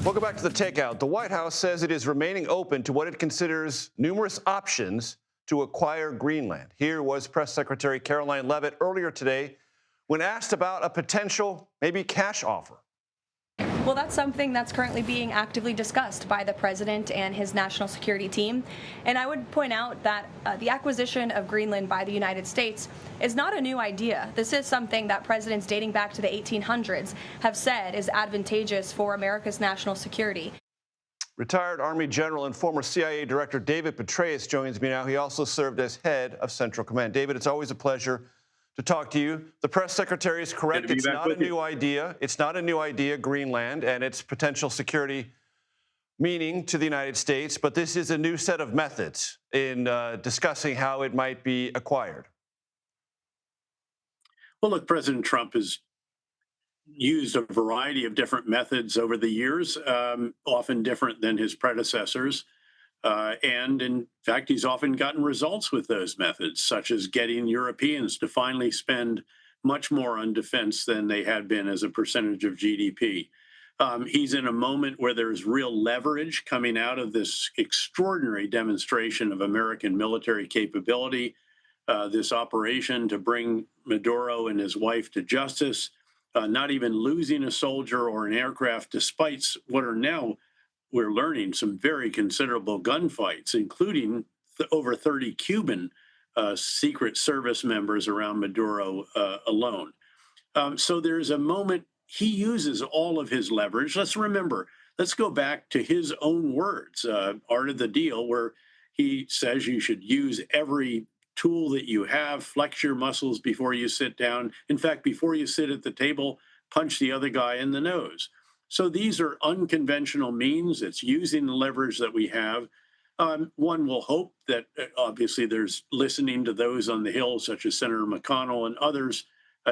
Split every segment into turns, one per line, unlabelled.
Welcome back to the Takeout. The White House says it is remaining open to what it considers numerous options to acquire Greenland. Here was Press Secretary Caroline Leavitt earlier today when asked about a potential, maybe cash offer.
Well, that's something that's currently being actively discussed by the president and his national security team. And I would point out that the acquisition of Greenland by the United States is not a new idea. This is something that presidents dating back to the 1800s have said is advantageous for America's national security.
Retired Army General and former CIA Director David Petraeus joins me now. He also served as head of Central Command. David, it's always a pleasure to talk to you. The press secretary is correct. It's not a new idea. It's not a new idea, Greenland, and its potential security meaning to the United States, but this is a new set of methods in discussing how it might be acquired.
Well, look, President Trump has used a variety of different methods over the years, often different than his predecessors. And in fact, he's often gotten results with those methods, such as getting Europeans to finally spend much more on defense than they had been as a percentage of GDP. He's in a moment where there's real leverage coming out of this extraordinary demonstration of American military capability, this operation to bring Maduro and his wife to justice, not even losing a soldier or an aircraft, despite what are now, we're learning, some very considerable gunfights, including over 30 Cuban Secret Service members around Maduro alone. So there's a moment he uses all of his leverage. Let's go back to his own words, Art of the Deal, where he says you should use every tool that you have, flex your muscles before you sit down. In fact, before you sit at the table, punch the other guy in the nose. So these are unconventional means. It's using the leverage that we have. One will hope that obviously there's listening to those on the Hill, such as Senator McConnell and others,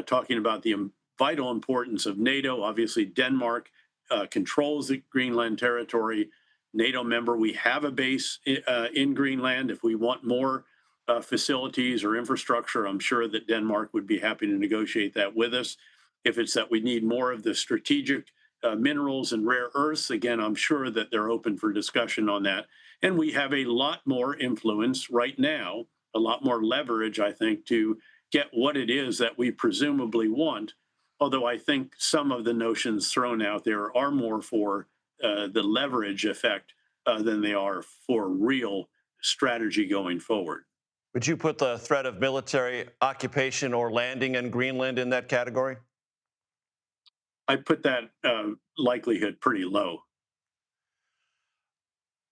talking about the vital importance of NATO. Obviously, Denmark controls the Greenland territory. NATO member, we have a base in Greenland. If we want more facilities or infrastructure, I'm sure that Denmark would be happy to negotiate that with us. If it's that we need more of the strategic minerals and rare earths, again, I'm sure that they're open for discussion on that. And we have a lot more influence right now, a lot more leverage, I think, to get what it is that we presumably want. Although I think some of the notions thrown out there are more for the leverage effect than they are for real strategy going forward.
Would you put the threat of military occupation or landing in Greenland in that category?
I put that likelihood pretty low.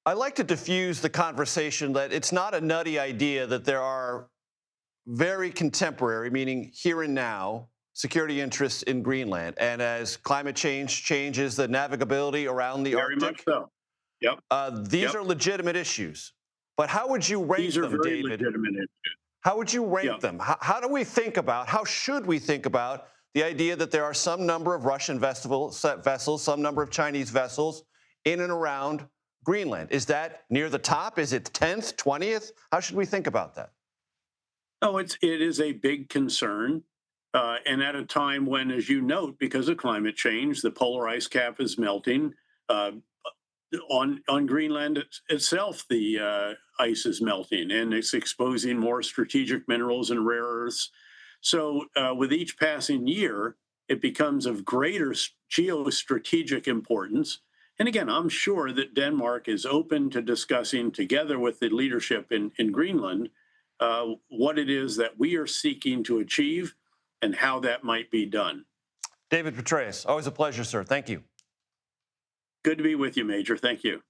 I like to diffuse the conversation that it's not a nutty idea that there are very contemporary, meaning here and now, security interests in Greenland. And as climate change changes the navigability around the
Very
Arctic,
much so. Yep.
these are legitimate issues. But how would you rank
These are
them,
very
David?
legitimate issues.
How would you rank them? How do we think about, how should we think about the idea that there are some number of Russian vessels, some number of Chinese vessels in and around Greenland? Is that near the top? Is it 10th, 20th? How should we think about that?
Oh, it is a big concern. And at a time when, as you note, because of climate change, the polar ice cap is melting. On Greenland itself, the ice is melting, and it's exposing more strategic minerals and rare earths. So with each passing year, it becomes of greater geostrategic importance. And again, I'm sure that Denmark is open to discussing together with the leadership in Greenland what it is that we are seeking to achieve and how that might be done.
David Petraeus, always a pleasure, sir. Thank you.
Good to be with you, Major. Thank you.